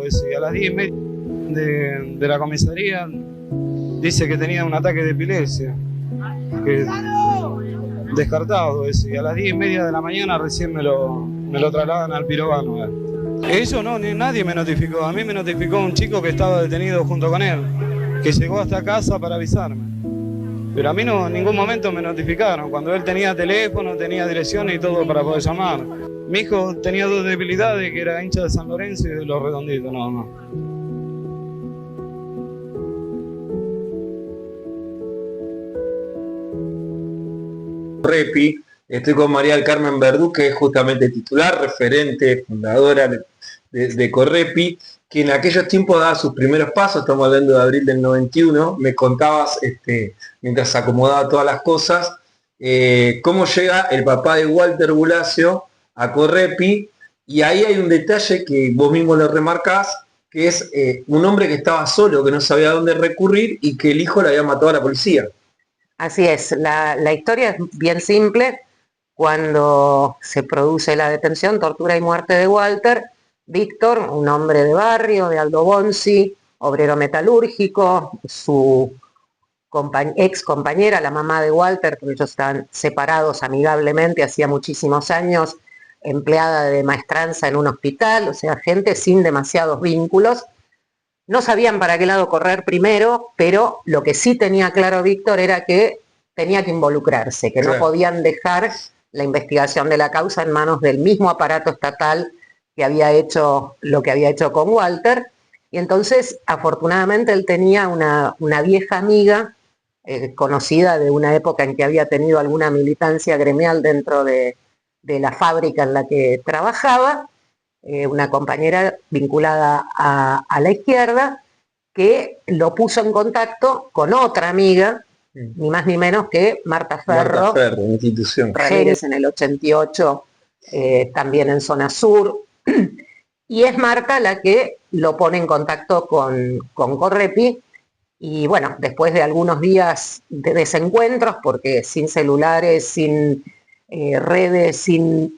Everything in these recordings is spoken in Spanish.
eso, y a las 10:30 de la comisaría dice que tenía un ataque de epilepsia, que descartado eso, y a las 10:30 de la mañana recién me lo trasladan al Pirovano. Eso no, nadie me notificó, a mí me notificó un chico que estaba detenido junto con él, que llegó hasta casa para avisarme. Pero a mí no, en ningún momento me notificaron, cuando él tenía teléfono, tenía dirección y todo para poder llamar. Mi hijo tenía dos debilidades, que era hincha de San Lorenzo y de Los Redonditos, no. Correpi, estoy con María del Carmen Verdú, que es justamente titular, referente, fundadora de Correpi, que en aquellos tiempos daba sus primeros pasos, estamos hablando de abril del 91, me contabas, mientras acomodaba todas las cosas, cómo llega el papá de Walter Bulacio a Correpi, y ahí hay un detalle que vos mismo lo remarcás, que es un hombre que estaba solo, que no sabía a dónde recurrir y que el hijo le había matado a la policía. Así es, la historia es bien simple. Cuando se produce la detención, tortura y muerte de Walter, Víctor, un hombre de barrio, de Aldo Bonzi, obrero metalúrgico, su ex compañera, la mamá de Walter, porque ellos estaban separados amigablemente hacía muchísimos años, empleada de maestranza en un hospital, o sea, gente sin demasiados vínculos. No sabían para qué lado correr primero, pero lo que sí tenía claro Víctor era que tenía que involucrarse, que no podían dejar la investigación de la causa en manos del mismo aparato estatal que había hecho lo que había hecho con Walter. Y entonces, afortunadamente, él tenía una vieja amiga, conocida de una época en que había tenido alguna militancia gremial dentro de la fábrica en la que trabajaba, una compañera vinculada a la izquierda, que lo puso en contacto con otra amiga, ni más ni menos que Marta Ferro, institución. Ramírez en el 88, también en zona sur, y es Marta la que lo pone en contacto con Correpi, y bueno, después de algunos días de desencuentros, porque sin celulares, sin redes, sin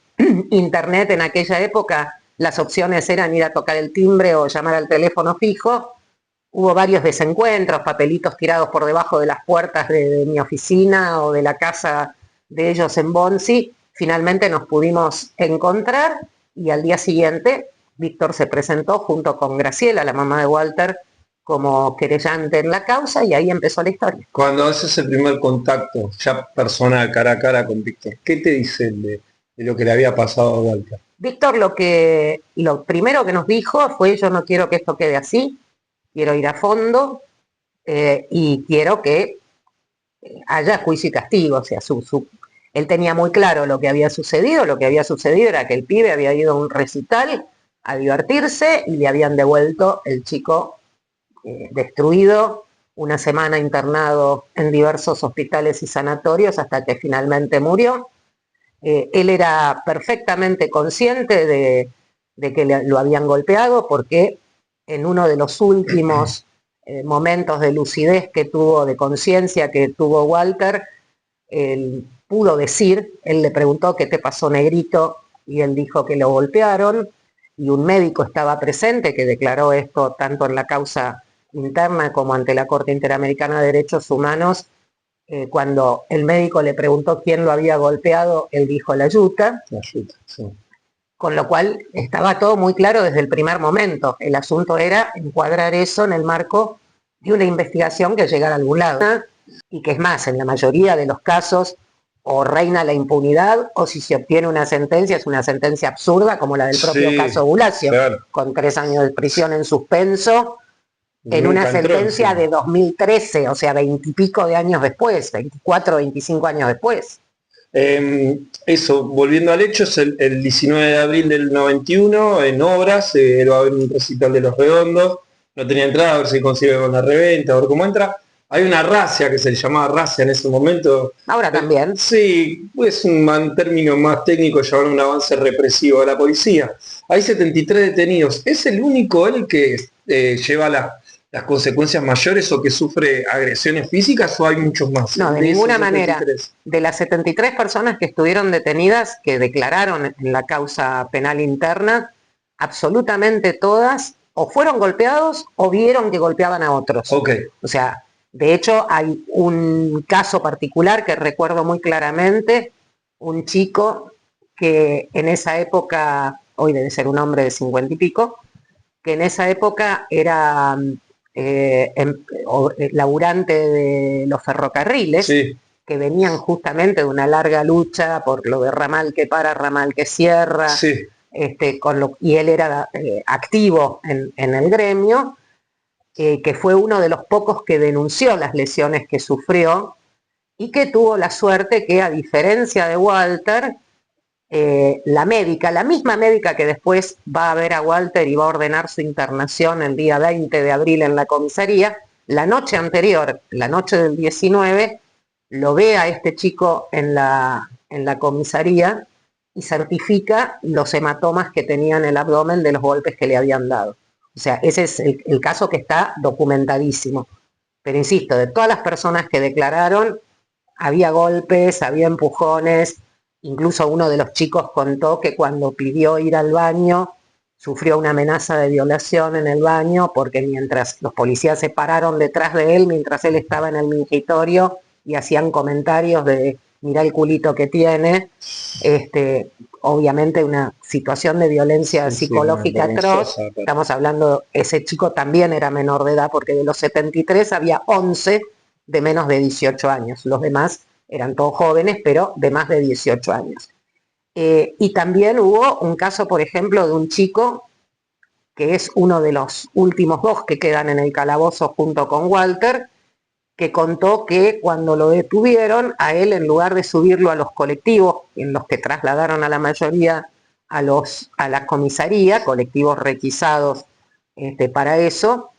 internet en aquella época, las opciones eran ir a tocar el timbre o llamar al teléfono fijo. Hubo varios desencuentros, papelitos tirados por debajo de las puertas de mi oficina o de la casa de ellos en Bonzi. Finalmente nos pudimos encontrar y al día siguiente Víctor se presentó junto con Graciela, la mamá de Walter, como querellante en la causa, y ahí empezó la historia. Cuando haces el primer contacto, ya personal, cara a cara con Víctor, ¿qué te dicen de lo que le había pasado a Walter? Víctor lo primero que nos dijo fue: yo no quiero que esto quede así, quiero ir a fondo y quiero que haya juicio y castigo. O sea, él tenía muy claro lo que había sucedido. Lo que había sucedido era que el pibe había ido a un recital a divertirse y le habían devuelto el chico destruido, una semana internado en diversos hospitales y sanatorios hasta que finalmente murió. Él era perfectamente consciente de que lo habían golpeado, porque en uno de los últimos momentos de lucidez que tuvo, de conciencia que tuvo Walter, él pudo decir, él le preguntó: ¿qué te pasó, negrito? Y él dijo que lo golpearon, y un médico estaba presente que declaró esto tanto en la causa interna como ante la Corte Interamericana de Derechos Humanos. Cuando el médico le preguntó quién lo había golpeado, él dijo: la yuta. La yuta, sí. Con lo cual estaba todo muy claro desde el primer momento. El asunto era encuadrar eso en el marco de una investigación que llegara a algún lado. Y que es más, en la mayoría de los casos o reina la impunidad, o si se obtiene una sentencia, es una sentencia absurda, como la del propio caso Bulacio, claro, con 3 años de prisión en suspenso, en una sentencia de 2013, o sea, 20 y pico de años después, 24, 25 años después. Eso, volviendo al hecho, es el 19 de abril del 91, en Obras, va a haber un recital de Los Redondos, no tenía entrada, a ver si consigue con la reventa, a ver cómo entra. Hay una racia que se le llamaba racia en ese momento. Ahora también. Sí, es un término más técnico, llamar un avance represivo de la policía. Hay 73 detenidos. ¿Es el único él que lleva las consecuencias mayores o que sufre agresiones físicas, o hay muchos más? No, de ninguna manera. De las 73 personas que estuvieron detenidas, que declararon en la causa penal interna, absolutamente todas o fueron golpeados o vieron que golpeaban a otros. Okay. O sea, de hecho hay un caso particular que recuerdo muy claramente, un chico que en esa época, hoy debe ser un hombre de 50 y pico, que en esa época era laburante de los ferrocarriles, sí, que venían justamente de una larga lucha por lo de ramal que para, ramal que cierra, sí. Y él era activo en el gremio, que fue uno de los pocos que denunció las lesiones que sufrió y que tuvo la suerte que, a diferencia de Walter, la misma médica que después va a ver a Walter y va a ordenar su internación el día 20 de abril en la comisaría, la noche anterior, la noche del 19, lo ve a este chico en la comisaría y certifica los hematomas que tenía en el abdomen de los golpes que le habían dado. O sea, ese es el caso que está documentadísimo. Pero insisto, de todas las personas que declararon, había golpes, había empujones. Incluso uno de los chicos contó que cuando pidió ir al baño, sufrió una amenaza de violación en el baño, porque mientras los policías se pararon detrás de él, mientras él estaba en el mingitorio, y hacían comentarios de mirá el culito que tiene, obviamente una situación de violencia psicológica atroz. Estamos hablando, ese chico también era menor de edad, porque de los 73 había 11 de menos de 18 años, los demás eran todos jóvenes, pero de más de 18 años. Y también hubo un caso, por ejemplo, de un chico que es uno de los últimos dos que quedan en el calabozo junto con Walter, que contó que cuando lo detuvieron, a él, en lugar de subirlo a los colectivos, en los que trasladaron a la mayoría a la comisaría, colectivos requisados para eso,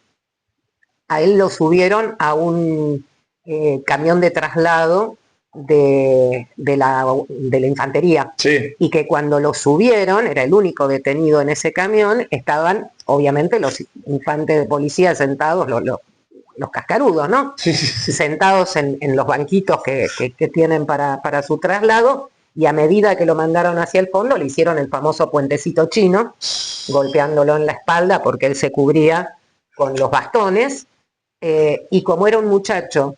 a él lo subieron a un camión de traslado de la infantería. Sí. Y que cuando lo subieron, era el único detenido en ese camión, estaban obviamente los infantes de policía sentados, los cascarudos, ¿no? Sí, sí. Sentados en los banquitos que tienen para su traslado, y a medida que lo mandaron hacia el fondo, le hicieron el famoso puentecito chino, golpeándolo en la espalda porque él se cubría con los bastones, y como era un muchacho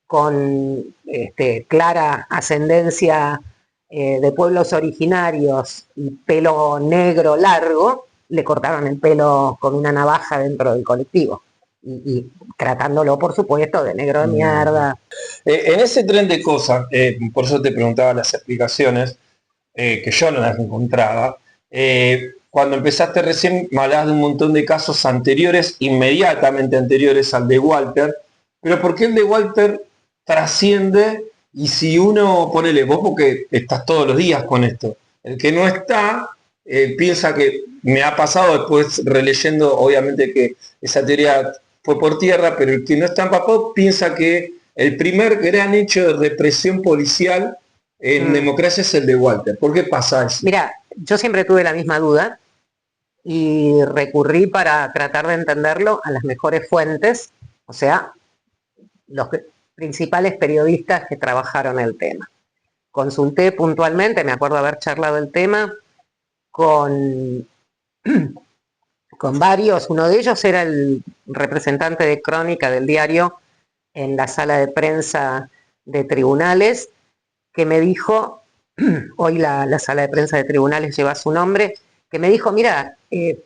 con clara ascendencia de pueblos originarios y pelo negro largo, le cortaron el pelo con una navaja dentro del colectivo. Y tratándolo, por supuesto, de negro de mierda. En ese tren de cosas, por eso te preguntaba las explicaciones, que yo no las encontraba. Cuando empezaste recién me hablabas de un montón de casos anteriores, inmediatamente anteriores al de Walter, pero ¿por qué el de Walter trasciende? Y si uno, ponele vos, porque estás todos los días con esto, el que no está, piensa que me ha pasado después releyendo, obviamente que esa teoría fue por tierra, pero el que no está empapado piensa que el primer gran hecho de represión policial en democracia es el de Walter. ¿Por qué pasa eso? Mira, yo siempre tuve la misma duda y recurrí, para tratar de entenderlo, a las mejores fuentes, o sea, los principales periodistas que trabajaron el tema. Consulté puntualmente, me acuerdo haber charlado el tema con varios. Uno de ellos era el representante de crónica del diario en la sala de prensa de tribunales, que me dijo, hoy la sala de prensa de tribunales lleva su nombre, que me dijo, mira,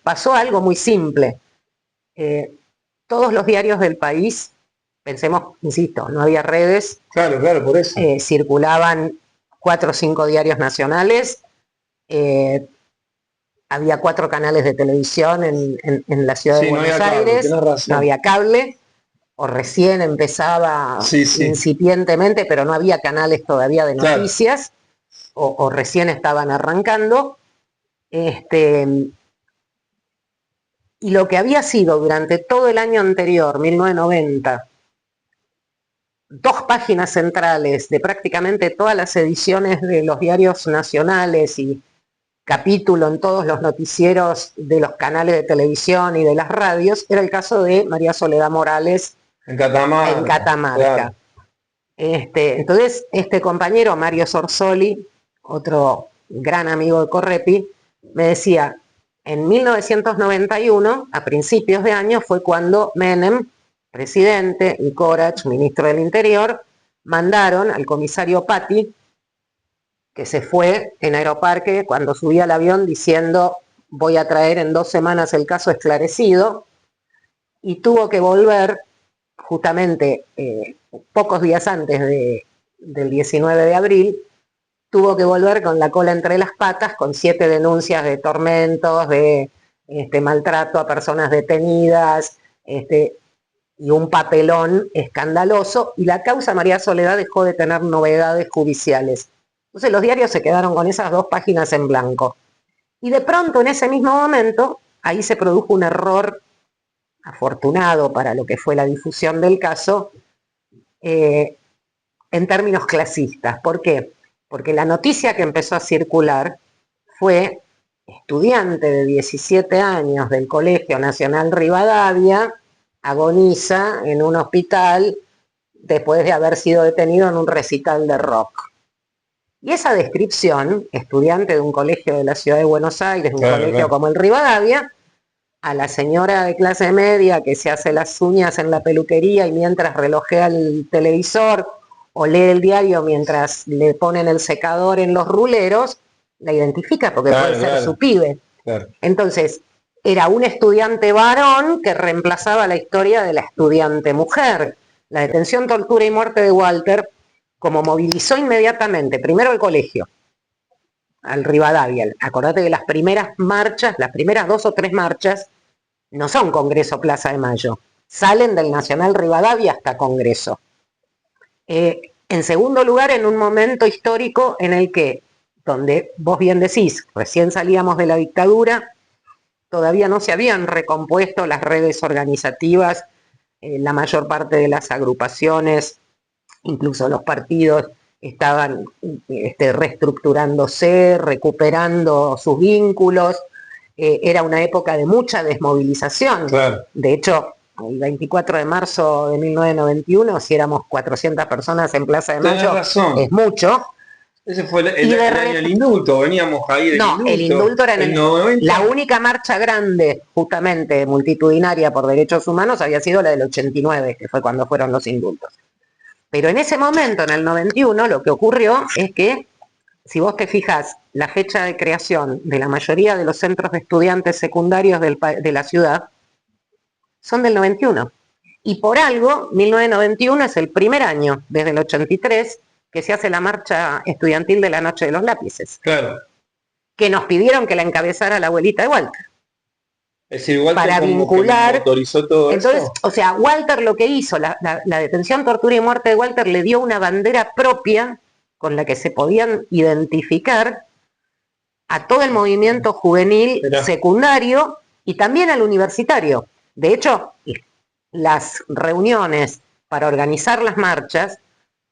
pasó algo muy simple. Todos los diarios del país, pensemos, insisto, no había redes. Claro, por eso. Circulaban 4 o 5 diarios nacionales, había 4 canales de televisión en la ciudad de Buenos Aires, no había cable, o recién empezaba incipientemente, pero no había canales todavía de noticias, o recién estaban arrancando. Y lo que había sido durante todo el año anterior, 1990, 2 páginas centrales de prácticamente todas las ediciones de los diarios nacionales y capítulo en todos los noticieros de los canales de televisión y de las radios, era el caso de María Soledad Morales en Catamarca. Claro. Entonces, este compañero, Mario Sorsoli, otro gran amigo de Correpi, me decía, En 1991, a principios de año, fue cuando Menem, presidente, y Corach, ministro del Interior, mandaron al comisario Patti, que se fue en Aeroparque cuando subía al avión diciendo voy a traer en 2 semanas el caso esclarecido, y tuvo que volver justamente pocos días antes del 19 de abril, tuvo que volver con la cola entre las patas, con 7 denuncias de tormentos, de maltrato a personas detenidas, y un papelón escandaloso, y la causa María Soledad dejó de tener novedades judiciales. Entonces los diarios se quedaron con esas 2 páginas en blanco. Y de pronto, en ese mismo momento, ahí se produjo un error afortunado para lo que fue la difusión del caso, en términos clasistas. ¿Por qué? Porque la noticia que empezó a circular fue: estudiante de 17 años del Colegio Nacional Rivadavia agoniza en un hospital después de haber sido detenido en un recital de rock. Y esa descripción, estudiante de un colegio de la ciudad de Buenos Aires, un colegio como el Rivadavia, a la señora de clase media que se hace las uñas en la peluquería y mientras relojea el televisor o lee el diario mientras le ponen el secador en los ruleros, la identifica porque puede ser su pibe. Entonces, era un estudiante varón que reemplazaba la historia de la estudiante mujer. La detención, tortura y muerte de Walter, como movilizó inmediatamente, primero el colegio, al Rivadavia. Acordate que las primeras marchas, las primeras 2 o 3 marchas, no son Congreso Plaza de Mayo, salen del Nacional Rivadavia hasta Congreso. En segundo lugar, en un momento histórico en el que, donde vos bien decís, recién salíamos de la dictadura, todavía no se habían recompuesto las redes organizativas, la mayor parte de las agrupaciones, incluso los partidos, estaban reestructurándose, recuperando sus vínculos. Era una época de mucha desmovilización. Claro. De hecho, el 24 de marzo de 1991, si éramos 400 personas en Plaza de Mayo, es mucho. Ese fue el año del indulto, veníamos ahí del indulto. No, el indulto era en el 90. La única marcha grande, justamente multitudinaria por derechos humanos, había sido la del 89, que fue cuando fueron los indultos. Pero en ese momento, en el 91, lo que ocurrió es que, si vos te fijas, la fecha de creación de la mayoría de los centros de estudiantes secundarios de la ciudad son del 91. Y por algo, 1991 es el primer año, desde el 83, que se hace la marcha estudiantil de la Noche de los Lápices. Claro. Que nos pidieron que la encabezara la abuelita de Walter. Es decir, Walter para como vincular, que motorizó todo entonces, eso. O sea, Walter lo que hizo, la detención, tortura y muerte de Walter le dio una bandera propia con la que se podían identificar a todo el movimiento juvenil secundario y también al universitario. De hecho, las reuniones para organizar las marchas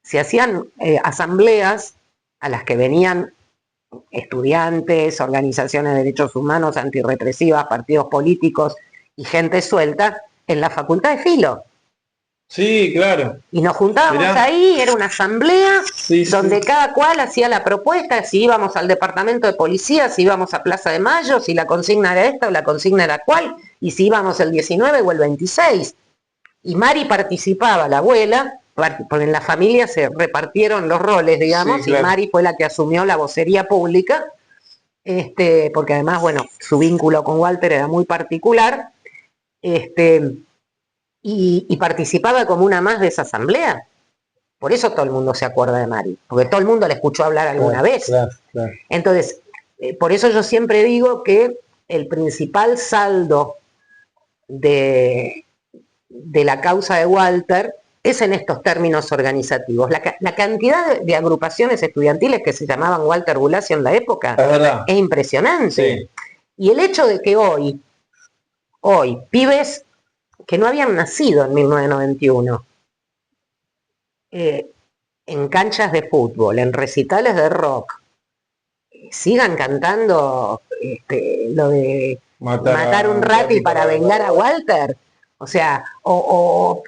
se hacían asambleas a las que venían estudiantes, organizaciones de derechos humanos, antirrepresivas, partidos políticos y gente suelta en la Facultad de Filo. Sí, claro. Y nos juntábamos ahí, era una asamblea donde cada cual hacía la propuesta, si íbamos al departamento de policía, si íbamos a Plaza de Mayo, si la consigna era esta o la consigna era cuál, y si íbamos el 19 o el 26. Y Mari participaba, la abuela, porque en la familia se repartieron los roles, digamos, y Mari fue la que asumió la vocería pública, porque además, bueno, su vínculo con Walter era muy particular, y participaba como una más de esa asamblea. Por eso todo el mundo se acuerda de Mari, porque todo el mundo la escuchó hablar alguna vez. Claro. Entonces, por eso yo siempre digo que el principal saldo de la causa de Walter es en estos términos organizativos. La cantidad de agrupaciones estudiantiles que se llamaban Walter Bulacio en la época es impresionante. Sí. Y el hecho de que hoy, pibes que no habían nacido en 1991, en canchas de fútbol, en recitales de rock, sigan cantando lo de matar un rati para vengar a Walter. O sea, o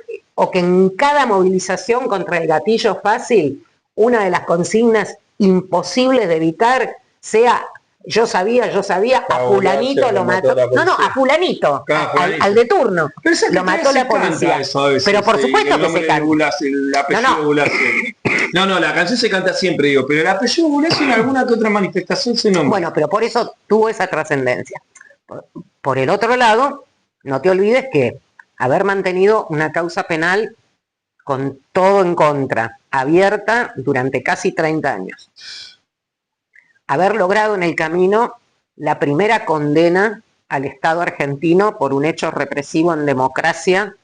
que en cada movilización contra el gatillo fácil, una de las consignas imposibles de evitar sea yo sabía, a fulanito lo mató. No, a fulanito, al de turno. Lo mató la policía. Pero por supuesto que se canta. El apellido Bulacio. No, la canción se canta siempre, digo, pero el apellido Bulacio en alguna que otra manifestación se nombra. Bueno, pero por eso tuvo esa trascendencia. Por el otro lado, no te olvides que haber mantenido una causa penal con todo en contra, abierta durante casi 30 años. Haber logrado en el camino la primera condena al Estado argentino por un hecho represivo en democracia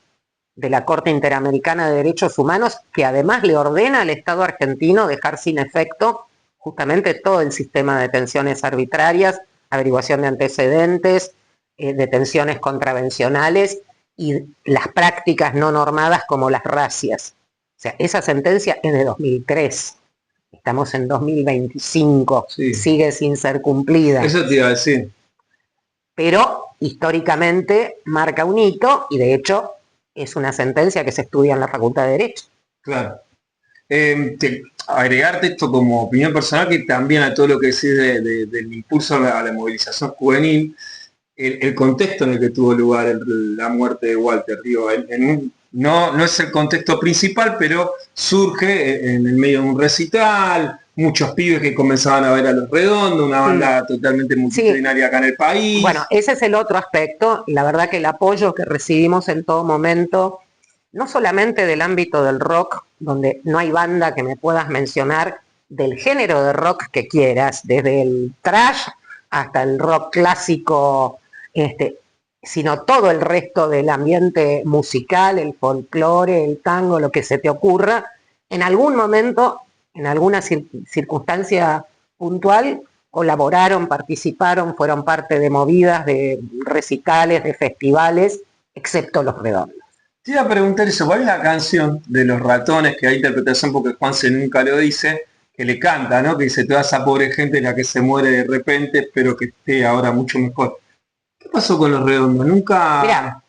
de la Corte Interamericana de Derechos Humanos, que además le ordena al Estado argentino dejar sin efecto justamente todo el sistema de detenciones arbitrarias, averiguación de antecedentes, detenciones contravencionales y las prácticas no normadas como las racias. O sea, esa sentencia es de 2003. Estamos en 2025, sí. Sigue sin ser cumplida. Eso te iba a decir. Pero históricamente marca un hito y de hecho es una sentencia que se estudia en la Facultad de Derecho. Claro. Agregarte esto como opinión personal, que también a todo lo que decís del impulso a la movilización juvenil, el contexto en el que tuvo lugar la muerte de Walter, digo, no es el contexto principal, pero surge en el medio de un recital, muchos pibes que comenzaban a ver a Los Redondos, una banda totalmente multitudinaria acá en el país. Bueno, ese es el otro aspecto, la verdad que el apoyo que recibimos en todo momento, no solamente del ámbito del rock, donde no hay banda que me puedas mencionar del género de rock que quieras, desde el thrash hasta el rock clásico, sino todo el resto del ambiente musical, el folclore, el tango, lo que se te ocurra, en algún momento, en alguna circunstancia puntual, colaboraron, participaron, fueron parte de movidas, de recitales, de festivales, excepto Los Redondos. Te iba a preguntar eso, ¿cuál es la canción de Los Ratones, que hay interpretación porque Juanse nunca lo dice, que le canta, ¿no? Que dice, toda esa pobre gente la que se muere de repente, espero que esté ahora mucho mejor? ¿Qué pasó con Los Redondos? Nunca... Mirá,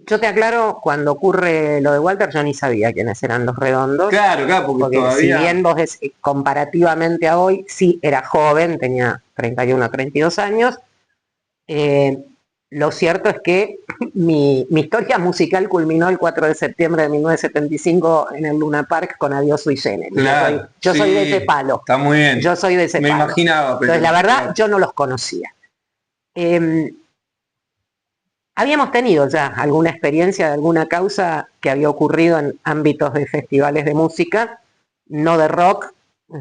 yo te aclaro, cuando ocurre lo de Walter, yo ni sabía quiénes eran Los Redondos. Claro, porque todavía... Si bien vos comparativamente a hoy, sí era joven, tenía 31 o 32 años, lo cierto es que mi historia musical culminó el 4 de septiembre de 1975 en el Luna Park con Adiós Sui Generis. Claro, yo soy de ese palo. Está muy bien. Yo soy de ese palo. Me imaginaba. Pero entonces, la verdad, yo no los conocía. Habíamos tenido ya alguna experiencia de alguna causa que había ocurrido en ámbitos de festivales de música, no de rock,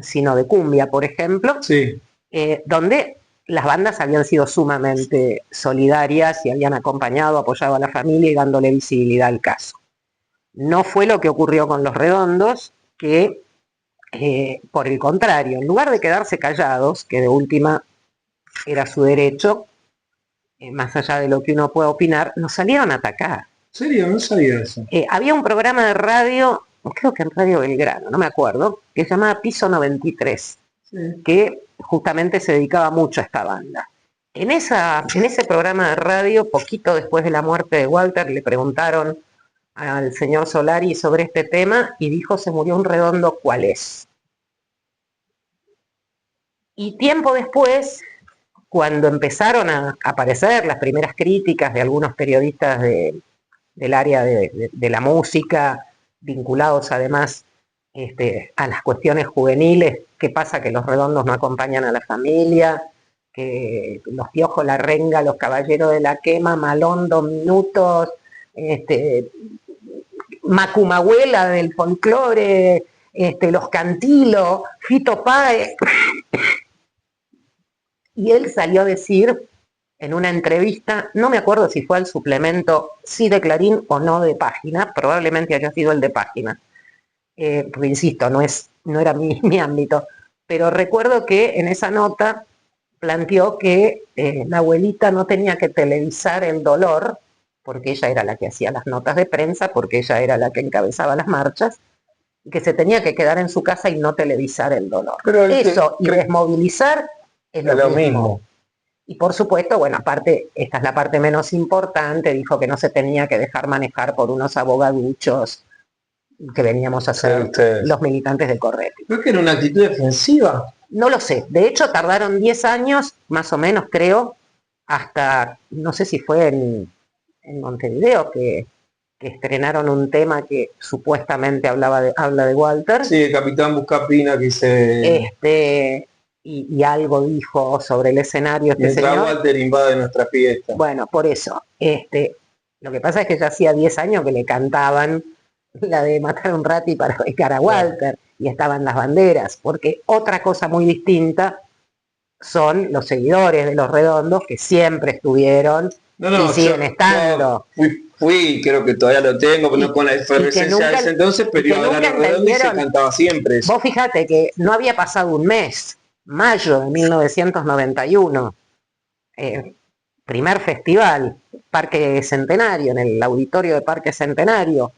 sino de cumbia, por ejemplo, donde las bandas habían sido sumamente solidarias y habían acompañado, apoyado a la familia y dándole visibilidad al caso. No fue lo que ocurrió con Los Redondos, que por el contrario, en lugar de quedarse callados, que de última era su derecho, más allá de lo que uno pueda opinar, nos salieron a atacar. ¿En serio? No sabía eso. Había un programa de radio, creo que en Radio Belgrano, no me acuerdo, que se llamaba Piso 93, que justamente se dedicaba mucho a esta banda. En ese programa de radio, poquito después de la muerte de Walter, le preguntaron al señor Solari sobre este tema y dijo, se murió un redondo, ¿cuál es? Y tiempo después, cuando empezaron a aparecer las primeras críticas de algunos periodistas del área de la música, vinculados además a las cuestiones juveniles, ¿qué pasa? Que Los Redondos no acompañan a la familia, que Los Piojos, La Renga, Los Caballeros de la Quema, Malón, 2 Minutos, Macumahuela del folclore, Los Cantilos, Fito Páez. Y él salió a decir en una entrevista, no me acuerdo si fue al suplemento, sí de Clarín o no de Página, probablemente haya sido el de Página, porque insisto, no era mi ámbito, pero recuerdo que en esa nota planteó que la abuelita no tenía que televisar el dolor, porque ella era la que hacía las notas de prensa, porque ella era la que encabezaba las marchas, y que se tenía que quedar en su casa y no televisar el dolor. Pero eso y desmovilizar es lo mismo. Y por supuesto, bueno, aparte, esta es la parte menos importante, dijo que no se tenía que dejar manejar por unos abogaduchos que veníamos a hacer los militantes del Correpi. Creo que era una actitud defensiva. No lo sé. De hecho, tardaron 10 años, más o menos, creo, hasta, no sé si fue en Montevideo, que estrenaron un tema que supuestamente habla de Walter. Sí, el Capitán Buscapina que dice... Y algo dijo sobre el escenario este Mientras señor. Walter invade nuestra fiesta. Bueno, por eso. Lo que pasa es que ya hacía 10 años que le cantaban la de matar a un rati para becar a Walter, y estaban las banderas, porque otra cosa muy distinta son los seguidores de Los Redondos, que siempre estuvieron y siguen estando. Fui, creo que todavía lo tengo, pero no con la efervescencia de ese entonces, pero iba a Los Redondos y se cantaba siempre eso. Vos fíjate que no había pasado un mes, mayo de 1991, primer festival, Parque Centenario, en el auditorio de Parque Centenario,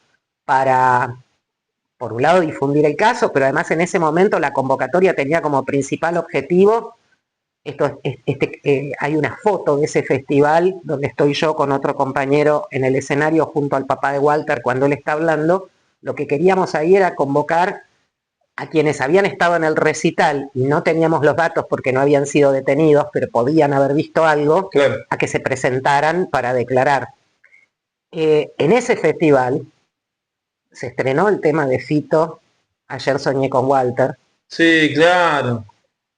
para, por un lado, difundir el caso, pero además en ese momento la convocatoria tenía como principal objetivo, hay una foto de ese festival donde estoy yo con otro compañero en el escenario junto al papá de Walter cuando él está hablando. Lo que queríamos ahí era convocar a quienes habían estado en el recital y no teníamos los datos porque no habían sido detenidos, pero podían haber visto algo, claro, a que se presentaran para declarar. En ese festival se estrenó el tema de Fito, Ayer soñé con Walter. Sí, claro.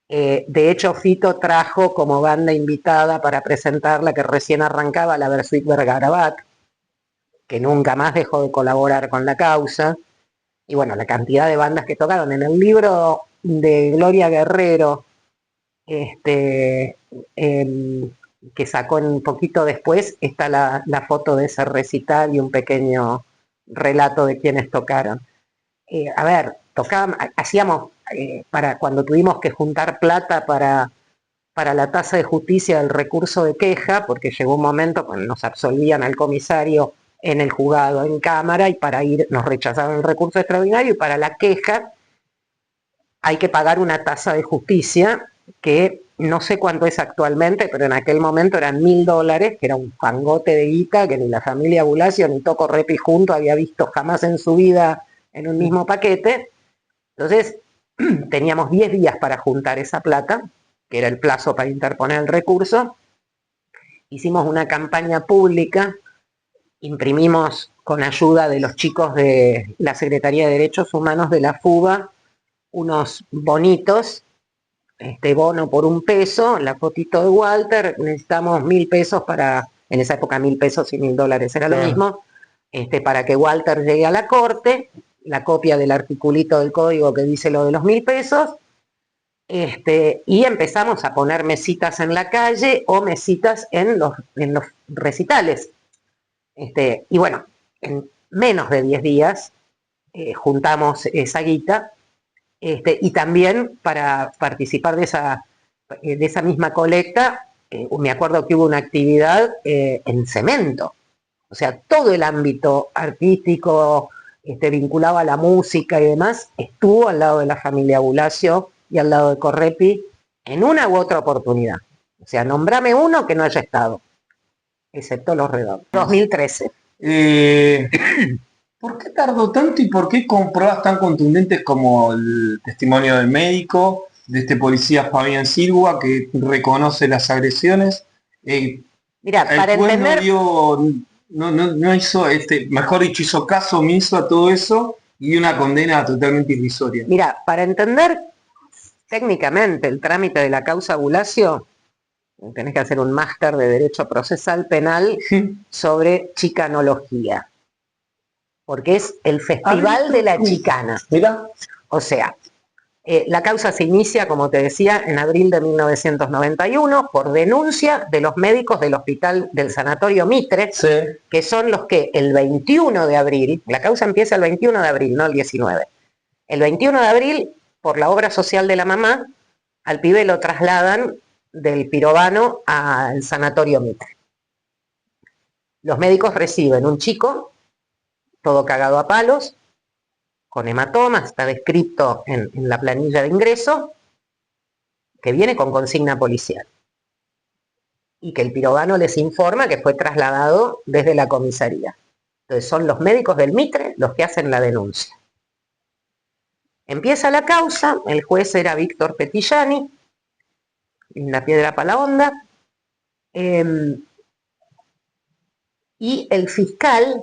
De hecho, Fito trajo como banda invitada para presentarla, que recién arrancaba, la Versuit Vergarabat, que nunca más dejó de colaborar con la causa. Y bueno, la cantidad de bandas que tocaron. En el libro de Gloria Guerrero, que sacó un poquito después, está la foto de ese recital y un pequeño relato de quienes tocaron. A ver, hacíamos, para cuando tuvimos que juntar plata para la tasa de justicia del recurso de queja, porque llegó un momento cuando nos absolvían al comisario en el juzgado, en cámara, y para ir nos rechazaban el recurso extraordinario, y para la queja hay que pagar una tasa de justicia que no sé cuánto es actualmente, pero en aquel momento eran $1000, que era un fangote de guita que ni la familia Bulacio ni Toco Repi junto había visto jamás en su vida en un mismo paquete. Entonces teníamos 10 días para juntar esa plata, que era el plazo para interponer el recurso. Hicimos una campaña pública, imprimimos con ayuda de los chicos de la Secretaría de Derechos Humanos de la FUBA unos bonitos, bono por $1, la fotito de Walter, necesitamos $1000 para, en esa época $1000 y $1000 era lo mismo, para que Walter llegue a la corte, la copia del articulito del código que dice lo de los $1000, y empezamos a poner mesitas en la calle o mesitas en los recitales. Y bueno, en menos de 10 días juntamos esa guita, y también para participar de esa misma colecta, me acuerdo que hubo una actividad en Cemento, o sea, todo el ámbito artístico vinculado a la música y demás, estuvo al lado de la familia Bulacio y al lado de Correpi en una u otra oportunidad. O sea, nombrame uno que no haya estado, excepto Los Redondos. 2013. ¿Por qué tardó tanto y por qué con pruebas tan contundentes como el testimonio del médico, de este policía Fabián Silva, que reconoce las agresiones? Mira, para entender... No hizo, mejor dicho, hizo caso omiso a todo eso y una condena totalmente irrisoria. Mira, para entender técnicamente el trámite de la causa Bulacio, tenés que hacer un máster de Derecho Procesal Penal sobre chicanología, porque es el festival de la chicana. Mira. O sea, la causa se inicia, como te decía, en abril de 1991 por denuncia de los médicos del hospital del Sanatorio Mitre, sí, que son los que el 21 de abril, la causa empieza el 21 de abril, no el 19. El 21 de abril, por la obra social de la mamá, al pibe lo trasladan del Pirobano al Sanatorio Mitre. Los médicos reciben un chico, todo cagado a palos, con hematomas, está descrito en la planilla de ingreso, que viene con consigna policial. Y que el pirobano les informa que fue trasladado desde la comisaría. Entonces son los médicos del Mitre los que hacen la denuncia. Empieza la causa, el juez era Víctor Petillani, en la Piedra para la Honda, y el fiscal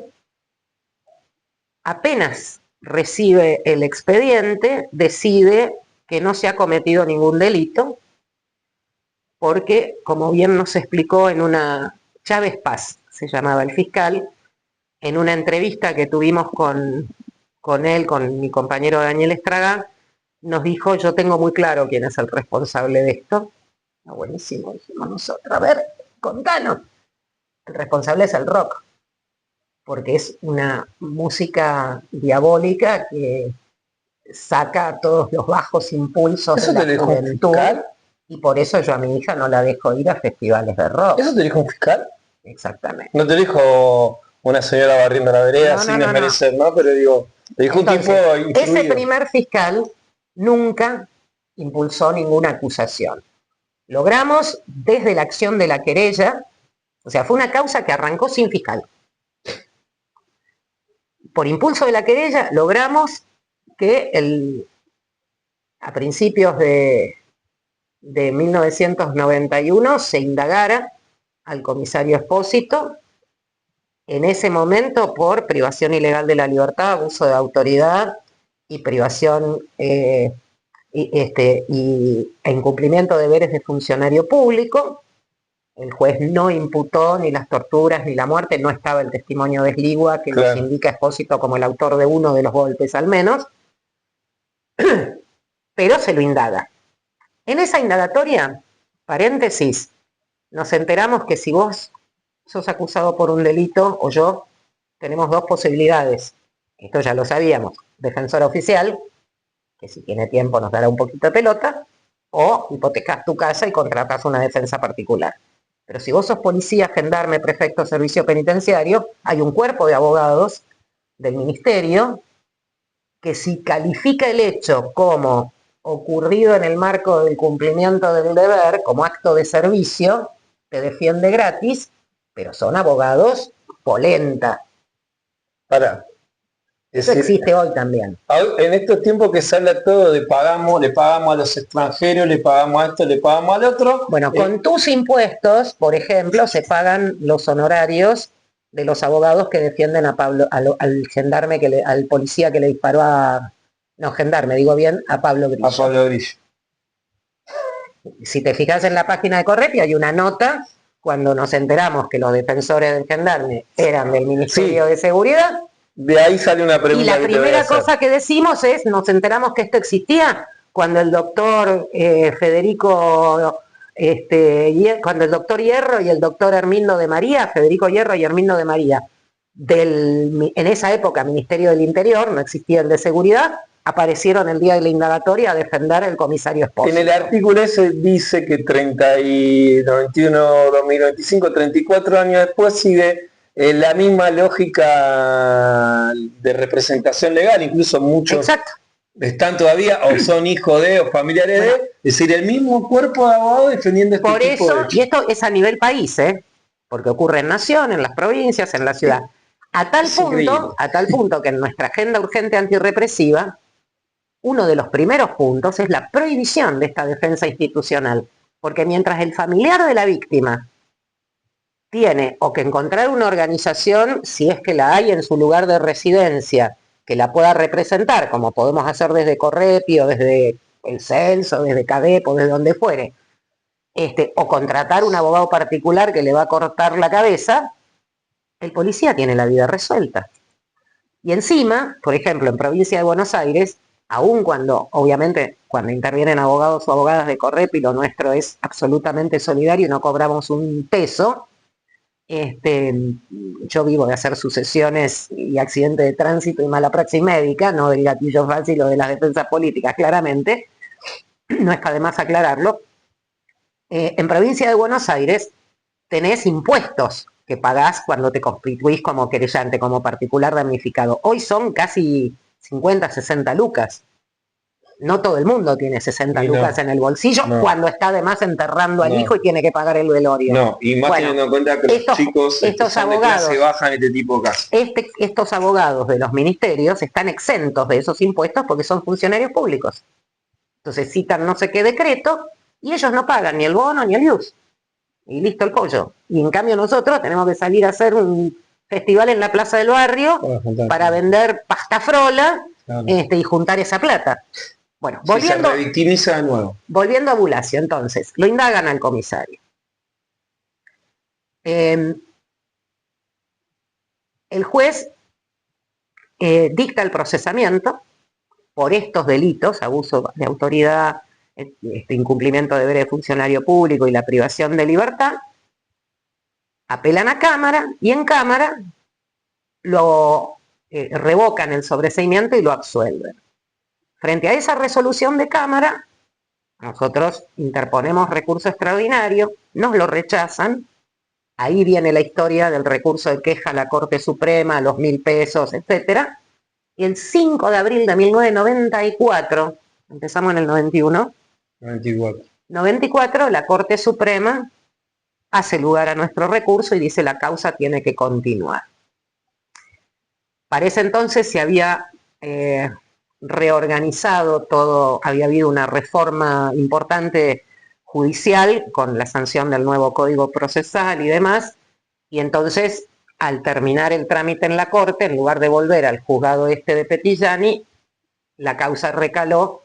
apenas recibe el expediente, decide que no se ha cometido ningún delito, porque, como bien nos explicó en una, Chávez Paz se llamaba el fiscal, en una entrevista que tuvimos con él, con mi compañero Daniel Estraga, nos dijo, yo tengo muy claro quién es el responsable de esto. Buenísimo, dijimos nosotros, a ver, contanos. El responsable es el rock, porque es una música diabólica que saca todos los bajos impulsos ¿Eso de te la dijo un juventud, fiscal? y por eso yo a mi hija no la dejo ir a festivales de rock. ¿Eso te dijo un fiscal? Exactamente. No te dijo una señora barriendo la vereda sin desmerecer, ¿no? Pero digo, te dijo entonces, un tipo instruido. ese primer fiscal nunca impulsó ninguna acusación. Logramos, desde la acción de la querella, o sea, fue una causa que arrancó sin fiscal. Por impulso de la querella, logramos que a principios de 1991 se indagara al comisario Espósito, en ese momento por privación ilegal de la libertad, abuso de autoridad y privación e incumplimiento de deberes de funcionario público. El juez no imputó ni las torturas ni la muerte, no estaba el testimonio de Esligua que nos indica Espósito como el autor de uno de los golpes al menos, pero se lo indaga. En esa indagatoria, paréntesis, nos enteramos que si vos sos acusado por un delito o yo, tenemos dos posibilidades. Esto ya lo sabíamos. Defensor oficial, que si tiene tiempo nos dará un poquito de pelota, o hipotecas tu casa y contratas una defensa particular. Pero si vos sos policía, gendarme, prefecto, servicio penitenciario, hay un cuerpo de abogados del ministerio que si califica el hecho como ocurrido en el marco del cumplimiento del deber, como acto de servicio, te defiende gratis, pero son abogados polenta. Eso existe hoy también. En estos tiempos que se habla todo de le pagamos a los extranjeros, le pagamos a esto, le pagamos al otro. Bueno, con tus impuestos, por ejemplo, se pagan los honorarios de los abogados que defienden a Pablo, al gendarme, al policía que le disparó a Pablo Grillo. A Pablo Grillo. Si te fijas en la página de Correpi, hay una nota cuando nos enteramos que los defensores del gendarme eran del Ministerio de Seguridad. De ahí sale una pregunta. Y la primera cosa que decimos es, nos enteramos que esto existía cuando el doctor cuando el doctor Hierro y el doctor Hermindo de María, Federico Hierro y Hermindo de María, en esa época Ministerio del Interior, no existía el de Seguridad, aparecieron el día de la indagatoria a defender al comisario Espósito. En el artículo ese dice que 91, 2025, 34 años después sigue la misma lógica de representación legal, incluso muchos están todavía o son hijos de o familiares de, es decir, el mismo cuerpo de abogados defendiendo este tipo de hechos. Y esto es a nivel país, porque ocurre en nación, en las provincias, en la ciudad. A tal punto que en nuestra agenda urgente antirrepresiva, uno de los primeros puntos es la prohibición de esta defensa institucional, porque mientras el familiar de la víctima tiene o que encontrar una organización, si es que la hay en su lugar de residencia, que la pueda representar, como podemos hacer desde Correpi o desde el Censo, desde CADEP o desde donde fuere, o contratar un abogado particular que le va a cortar la cabeza, el policía tiene la vida resuelta. Y encima, por ejemplo, en provincia de Buenos Aires, aun cuando, obviamente, cuando intervienen abogados o abogadas de Correpi, lo nuestro es absolutamente solidario y no cobramos un peso. Yo vivo de hacer sucesiones y accidentes de tránsito y mala praxis médica, no del gatillo fácil o de las defensas políticas, claramente, no está de más aclararlo. En provincia de Buenos Aires tenés impuestos que pagás cuando te constituís como querellante, como particular damnificado. Hoy son casi 50, 60 lucas. No todo el mundo tiene 60 Y lucas no, en el bolsillo no, cuando está además enterrando al no, hijo y tiene que pagar el velorio. no. Y más Bueno, teniendo en cuenta que los chicos estos son de clase abogados, baja en este tipo de casos. estos abogados de los ministerios están exentos de esos impuestos porque son funcionarios públicos. Entonces citan no sé qué decreto y ellos no pagan ni el bono ni el IUS. Y listo el pollo. Y en cambio nosotros tenemos que salir a hacer un festival en la plaza del barrio para vender pasta frola, Claro. y juntar esa plata. Bueno, Sí, se revictimiza de nuevo. volviendo a Bulacio, entonces, lo indagan al comisario. El juez dicta el procesamiento por estos delitos, abuso de autoridad, incumplimiento de deberes de funcionario público y la privación de libertad. Apelan a Cámara y en Cámara lo revocan el sobreseimiento y lo absuelven. Frente a esa resolución de Cámara, nosotros interponemos recurso extraordinario, nos lo rechazan, ahí viene la historia del recurso de queja a la Corte Suprema, los 1.000 pesos, etcétera. Y el 5 de abril de 1994, empezamos en el 91, 94, la Corte Suprema hace lugar a nuestro recurso y dice la causa tiene que continuar. Para ese entonces se había reorganizado todo, había habido una reforma importante judicial con la sanción del nuevo Código Procesal y demás, y entonces al terminar el trámite en la Corte, en lugar de volver al juzgado este de Petillani, la causa recaló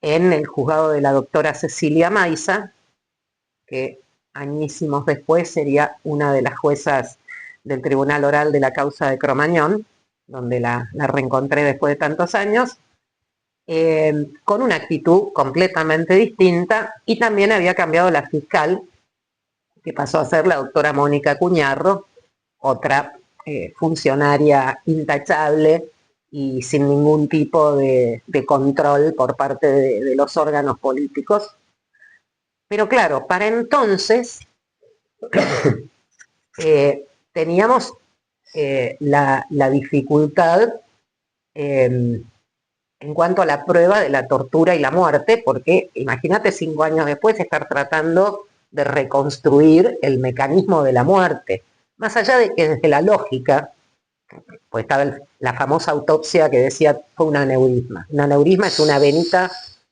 en el juzgado de la doctora Cecilia Maiza, que añísimos después sería una de las juezas del Tribunal Oral de la causa de Cromañón, donde la reencontré después de tantos años, con una actitud completamente distinta, y también había cambiado la fiscal, que pasó a ser la doctora Mónica Cuñarro, otra funcionaria intachable y sin ningún tipo de control por parte de los órganos políticos. Pero claro, para entonces teníamos la dificultad en cuanto a la prueba de la tortura y la muerte, porque imagínate 5 años después estar tratando de reconstruir el mecanismo de la muerte. Más allá de que desde la lógica, pues estaba la famosa autopsia que decía fue un aneurisma. Un aneurisma es una venita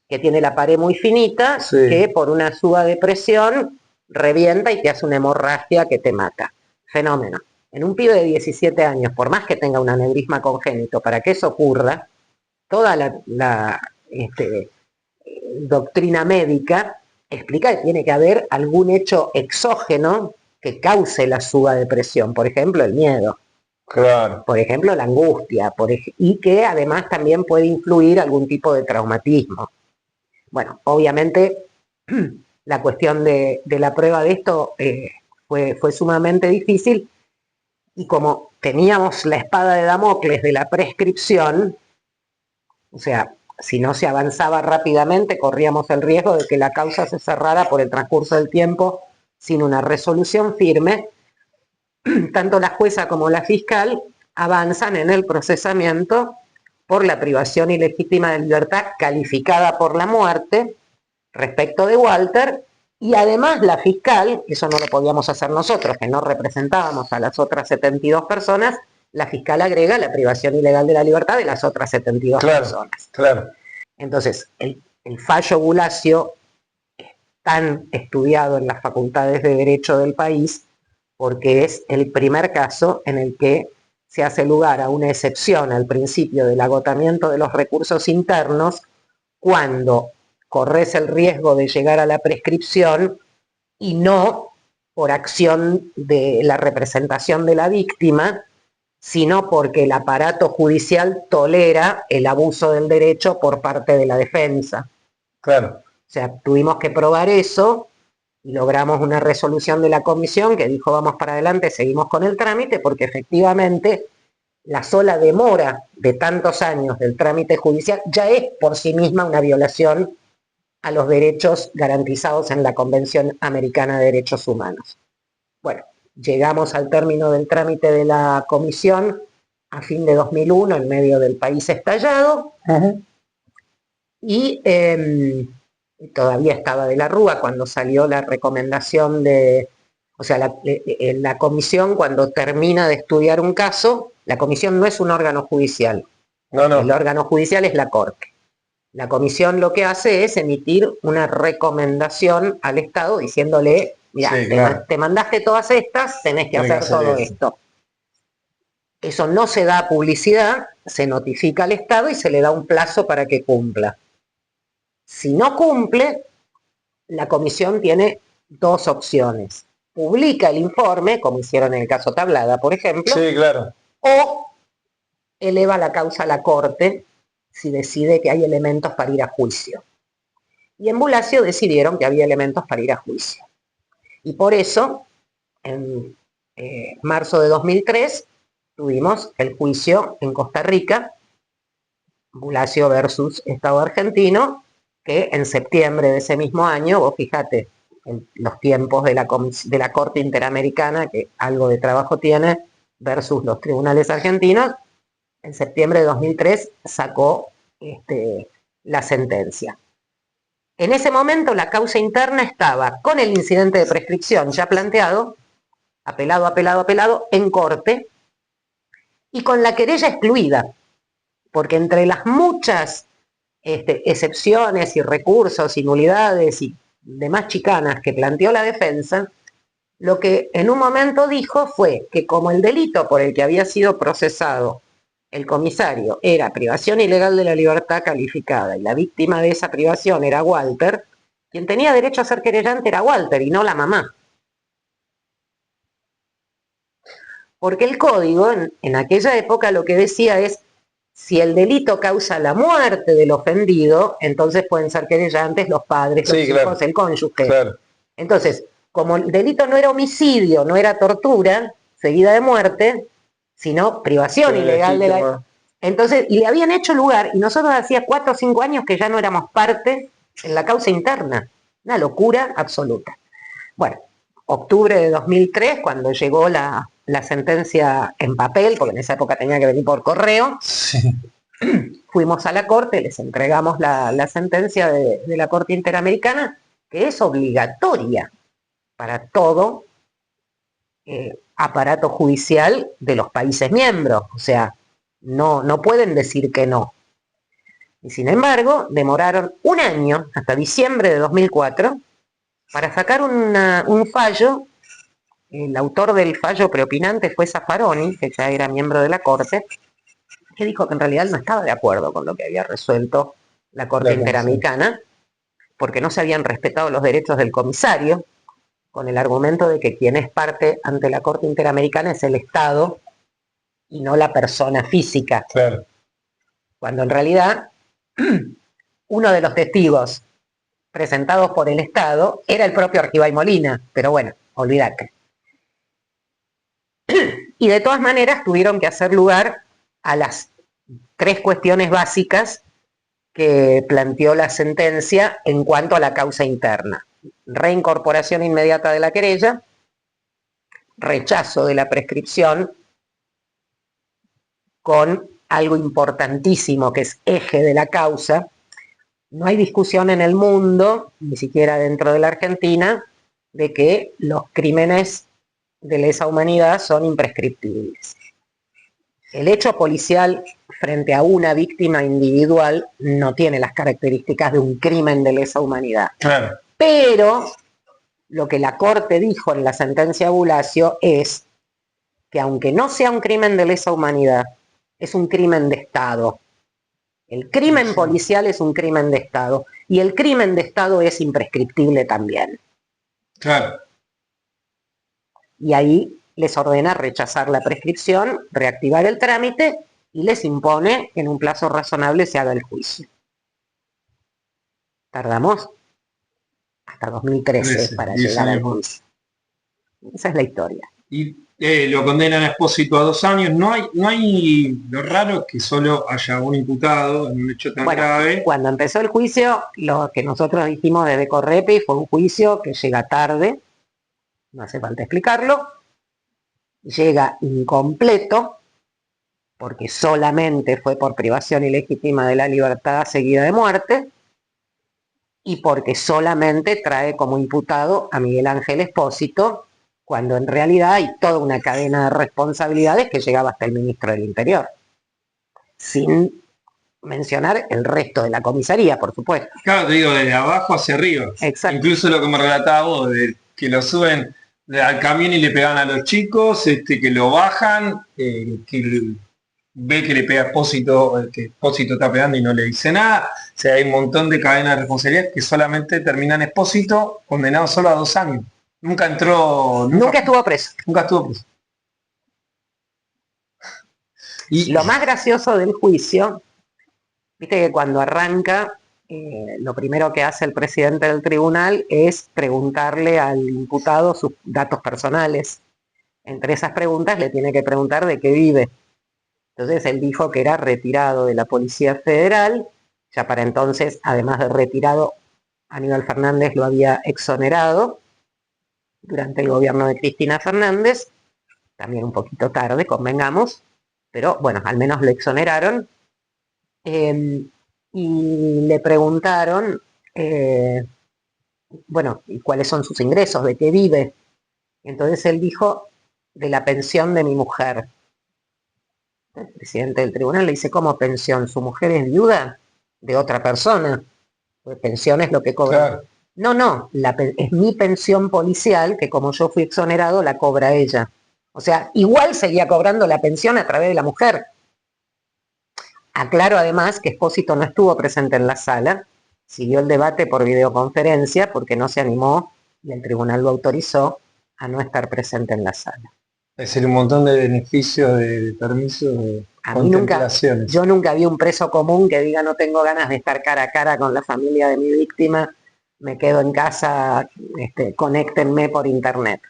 que tiene la pared muy finita, sí, que por una suba de presión revienta y te hace una hemorragia que te mata. Fenómeno. En un pibe de 17 años, por más que tenga un aneurisma congénito, para que eso ocurra, toda la doctrina médica explica que tiene que haber algún hecho exógeno que cause la suba de presión, por ejemplo, el miedo. Claro. Por ejemplo, la angustia, y que además también puede influir algún tipo de traumatismo. Bueno, obviamente la cuestión de la prueba de esto fue sumamente difícil, y como teníamos la espada de Damocles de la prescripción, o sea, si no se avanzaba rápidamente, corríamos el riesgo de que la causa se cerrara por el transcurso del tiempo sin una resolución firme. Tanto la jueza como la fiscal avanzan en el procesamiento por la privación ilegítima de libertad calificada por la muerte respecto de Walter, y además la fiscal, eso no lo podíamos hacer nosotros, que no representábamos a las otras 72 personas, la fiscal agrega la privación ilegal de la libertad de las otras 72 personas. Claro. Entonces, el fallo Bulacio es tan estudiado en las facultades de Derecho del país porque es el primer caso en el que se hace lugar a una excepción al principio del agotamiento de los recursos internos cuando corres el riesgo de llegar a la prescripción y no por acción de la representación de la víctima, sino porque el aparato judicial tolera el abuso del derecho por parte de la defensa. Claro. O sea, tuvimos que probar eso y logramos una resolución de la comisión que dijo vamos para adelante, seguimos con el trámite, porque efectivamente la sola demora de tantos años del trámite judicial ya es por sí misma una violación a los derechos garantizados en la Convención Americana de Derechos Humanos. Bueno, llegamos al término del trámite de la comisión a fin de 2001, en medio del país estallado. y todavía estaba de la Rúa cuando salió la recomendación de, o sea, la comisión cuando termina de estudiar un caso, la comisión no es un órgano judicial, el órgano judicial es la Corte. La comisión lo que hace es emitir una recomendación al Estado diciéndole, mira, Sí, claro. te mandaste todas estas, tenés que hacer todo esto. Eso no se da publicidad, se notifica al Estado y se le da un plazo para que cumpla. Si no cumple, la comisión tiene dos opciones. Publica el informe, como hicieron en el caso Tablada, por ejemplo, Sí, claro. o eleva la causa a la Corte si decide que hay elementos para ir a juicio. Y en Bulacio decidieron que había elementos para ir a juicio. Y por eso, en marzo de 2003, tuvimos el juicio en Costa Rica, Bulacio versus Estado argentino, que en septiembre de ese mismo año, vos fíjate, en los tiempos de la Corte Interamericana, que algo de trabajo tiene, versus los tribunales argentinos, en septiembre de 2003 sacó la sentencia. En ese momento la causa interna estaba con el incidente de prescripción ya planteado, apelado, en corte, y con la querella excluida, porque entre las muchas excepciones y recursos y nulidades y demás chicanas que planteó la defensa, lo que en un momento dijo fue que como el delito por el que había sido procesado el comisario era privación ilegal de la libertad calificada y la víctima de esa privación era Walter, quien tenía derecho a ser querellante era Walter y no la mamá. Porque el código en aquella época lo que decía es, si el delito causa la muerte del ofendido, entonces pueden ser querellantes los padres, los hijos, el cónyuge. Claro. Entonces, como el delito no era homicidio, no era tortura seguida de muerte, sino privación ilegal de la... Entonces, le habían hecho lugar, y nosotros hacía 4 o 5 años que ya no éramos parte en la causa interna. Una locura absoluta. Bueno, octubre de 2003, cuando llegó la sentencia en papel, porque en esa época tenía que venir por correo, sí. Fuimos a la Corte, les entregamos la sentencia de la Corte Interamericana, que es obligatoria para todo aparato judicial de los países miembros. O sea, no pueden decir que no. Y sin embargo, demoraron un año, hasta diciembre de 2004, para sacar un fallo. El autor del fallo preopinante fue Zaffaroni, que ya era miembro de la Corte, que dijo que en realidad no estaba de acuerdo con lo que había resuelto la Corte Interamericana, porque no se habían respetado los derechos del comisario, con el argumento de que quien es parte ante la Corte Interamericana es el Estado y no la persona física. Claro. Cuando en realidad uno de los testigos presentados por el Estado era el propio Argibay Molina, pero bueno, olvídate. Y de todas maneras tuvieron que hacer lugar a las 3 cuestiones básicas que planteó la sentencia en cuanto a la causa interna. Reincorporación inmediata de la querella, rechazo de la prescripción, con algo importantísimo que es eje de la causa. No hay discusión en el mundo, ni siquiera dentro de la Argentina, de que los crímenes de lesa humanidad son imprescriptibles. El hecho policial frente a una víctima individual no tiene las características de un crimen de lesa humanidad. Claro. Pero lo que la Corte dijo en la sentencia de Bulacio es que aunque no sea un crimen de lesa humanidad, es un crimen de Estado. El crimen policial es un crimen de Estado y el crimen de Estado es imprescriptible también. Claro. Y ahí les ordena rechazar la prescripción, reactivar el trámite y les impone que en un plazo razonable se haga el juicio. Tardamos hasta 2013 para llegar al juicio. Esa es la historia. Y lo condenan a Expósito a 2 años. No hay lo raro es que solo haya un imputado en un hecho tan grave. Cuando empezó el juicio, lo que nosotros dijimos desde Correpi fue un juicio que llega tarde, no hace falta explicarlo, llega incompleto, porque solamente fue por privación ilegítima de la libertad seguida de muerte, y porque solamente trae como imputado a Miguel Ángel Espósito, cuando en realidad hay toda una cadena de responsabilidades que llegaba hasta el ministro del Interior. Sin mencionar el resto de la comisaría, por supuesto. Claro, te digo, desde abajo hacia arriba. Exacto. Incluso lo que me relataba vos, de que lo suben al camión y le pegan a los chicos, que lo bajan, ve que le pega a Espósito, que Espósito está pegando y no le dice nada. O sea, hay un montón de cadenas de responsabilidad que solamente terminan Espósito condenado solo a 2 años. Nunca estuvo preso. Nunca estuvo preso. Y lo más gracioso del juicio, viste que cuando arranca, lo primero que hace el presidente del tribunal es preguntarle al imputado sus datos personales. Entre esas preguntas le tiene que preguntar de qué vive. Entonces él dijo que era retirado de la Policía Federal, ya para entonces, además de retirado, Aníbal Fernández lo había exonerado durante el gobierno de Cristina Fernández, también un poquito tarde, convengamos, pero bueno, al menos lo exoneraron. Y le preguntaron, bueno, ¿y cuáles son sus ingresos? ¿De qué vive? Entonces él dijo, de la pensión de mi mujer. El presidente del tribunal le dice, ¿cómo pensión? ¿Su mujer es viuda de otra persona? Pues pensión es lo que cobra. Claro. No, es mi pensión policial, que como yo fui exonerado, la cobra ella. O sea, igual seguía cobrando la pensión a través de la mujer. Aclaro además que Espósito no estuvo presente en la sala, siguió el debate por videoconferencia porque no se animó y el tribunal lo autorizó a no estar presente en la sala. Es decir, un montón de beneficios, de permisos, de contemplaciones. Yo nunca vi un preso común que diga no tengo ganas de estar cara a cara con la familia de mi víctima, me quedo en casa, conéctenme por internet.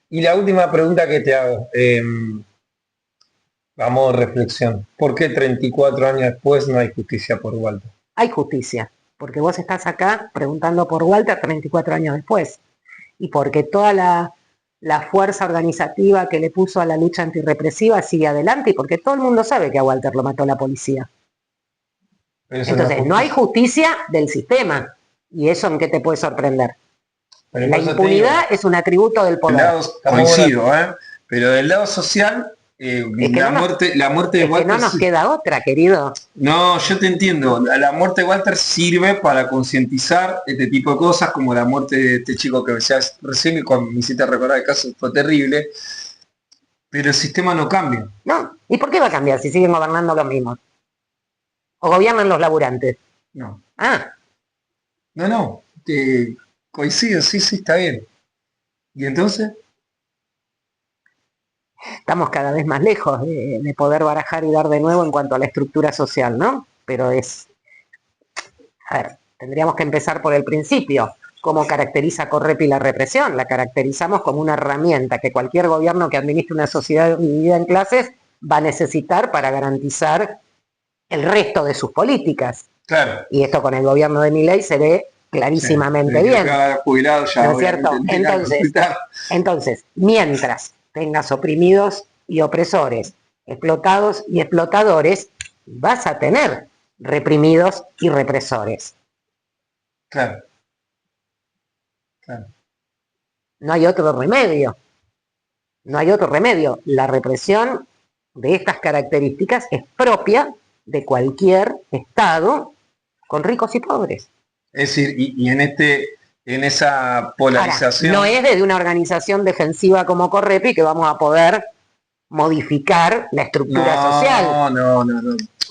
Y la última pregunta que te hago, vamos a reflexión. ¿Por qué 34 años después no hay justicia por Walter? Hay justicia, porque vos estás acá preguntando por Walter 34 años después. Y porque toda la fuerza organizativa que le puso a la lucha antirrepresiva sigue adelante, y porque todo el mundo sabe que a Walter lo mató la policía. Entonces, no hay justicia del sistema. ¿Y eso en qué te puede sorprender? La impunidad es un atributo del poder. Coincido, pero del lado social, la muerte de Walter... no nos queda otra, querido. No, yo te entiendo. La muerte de Walter sirve para concientizar este tipo de cosas, como la muerte de este chico que decías recién, cuando me hiciste recordar el caso, fue terrible. Pero el sistema no cambia. No, ¿y por qué va a cambiar si siguen gobernando los mismos? ¿O gobiernan los laburantes? No. Ah. No, coincido, sí, está bien. ¿Y entonces? Estamos cada vez más lejos de poder barajar y dar de nuevo en cuanto a la estructura social, ¿no? Pero a ver, tendríamos que empezar por el principio. ¿Cómo caracteriza Correpi la represión? La caracterizamos como una herramienta que cualquier gobierno que administre una sociedad dividida en clases va a necesitar para garantizar el resto de sus políticas. Claro. Y esto con el gobierno de Milei se ve clarísimamente bien. Jubilado ya, ¿no es cierto? Entonces, mientras tengas oprimidos y opresores, explotados y explotadores, vas a tener reprimidos y represores. Claro. No hay otro remedio. No hay otro remedio. La represión de estas características es propia de cualquier Estado con ricos y pobres. Es decir, y en esa polarización... Ahora, no es desde una organización defensiva como Correpi que vamos a poder modificar la estructura social. No.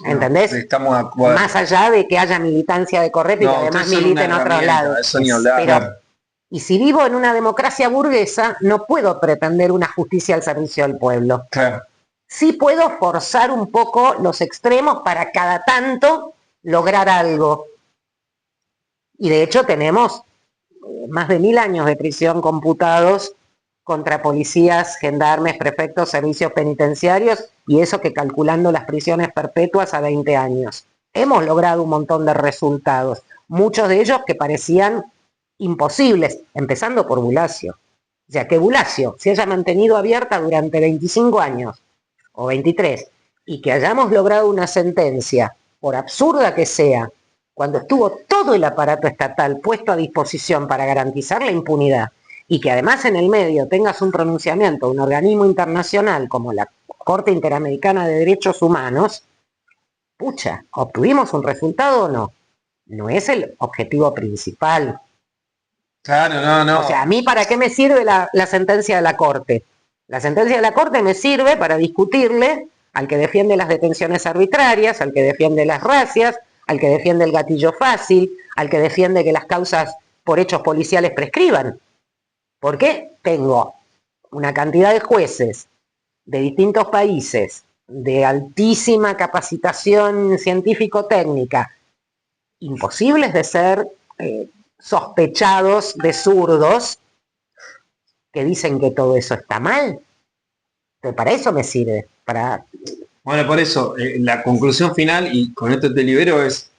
¿Entendés? Estamos más allá de que haya militancia de Correpi, que además milita en otros lados. Eso ni hablar. Y si vivo en una democracia burguesa, no puedo pretender una justicia al servicio del pueblo. Claro. Sí puedo forzar un poco los extremos para cada tanto lograr algo. Y de hecho tenemos más de 1000 años de prisión computados contra policías, gendarmes, prefectos, servicios penitenciarios, y eso que calculando las prisiones perpetuas a 20 años. Hemos logrado un montón de resultados, muchos de ellos que parecían imposibles, empezando por Bulacio. O sea, que Bulacio se haya mantenido abierta durante 25 años, o 23, y que hayamos logrado una sentencia, por absurda que sea, cuando estuvo todo el aparato estatal puesto a disposición para garantizar la impunidad, y que además en el medio tengas un pronunciamiento de un organismo internacional como la Corte Interamericana de Derechos Humanos, pucha, ¿obtuvimos un resultado o no? No es el objetivo principal. Claro, no. O sea, ¿a mí para qué me sirve la sentencia de la Corte? La sentencia de la Corte me sirve para discutirle al que defiende las detenciones arbitrarias, al que defiende las racias, al que defiende el gatillo fácil, al que defiende que las causas por hechos policiales prescriban. ¿Por qué? Tengo una cantidad de jueces de distintos países, de altísima capacitación científico-técnica, imposibles de ser sospechados de zurdos, que dicen que todo eso está mal. Pero para eso me sirve, para... Bueno, por eso, la conclusión final, y con esto te libero, es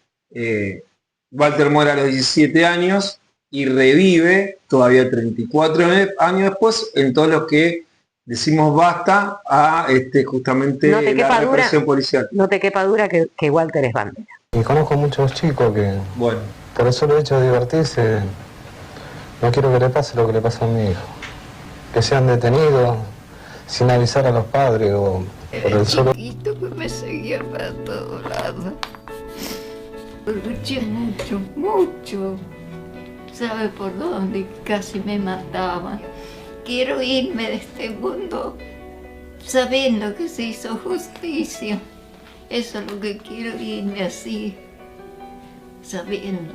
Walter muere a los 17 años y revive todavía 34 años después en todos los que decimos basta a justamente No te la quepa represión duda, policial. no te quepa duda que Walter es bandera. Y conozco muchos chicos que Bueno, por el solo hecho de divertirse, no quiero que le pase lo que le pasa a mi hijo. Que sean detenidos sin avisar a los padres o por el solo... Chiquito que me seguía para todos lados. Luché mucho, mucho. ¿Sabe por dónde? Casi me mataban. Quiero irme de este mundo sabiendo que se hizo justicia. Eso es lo que quiero, irme así, sabiendo.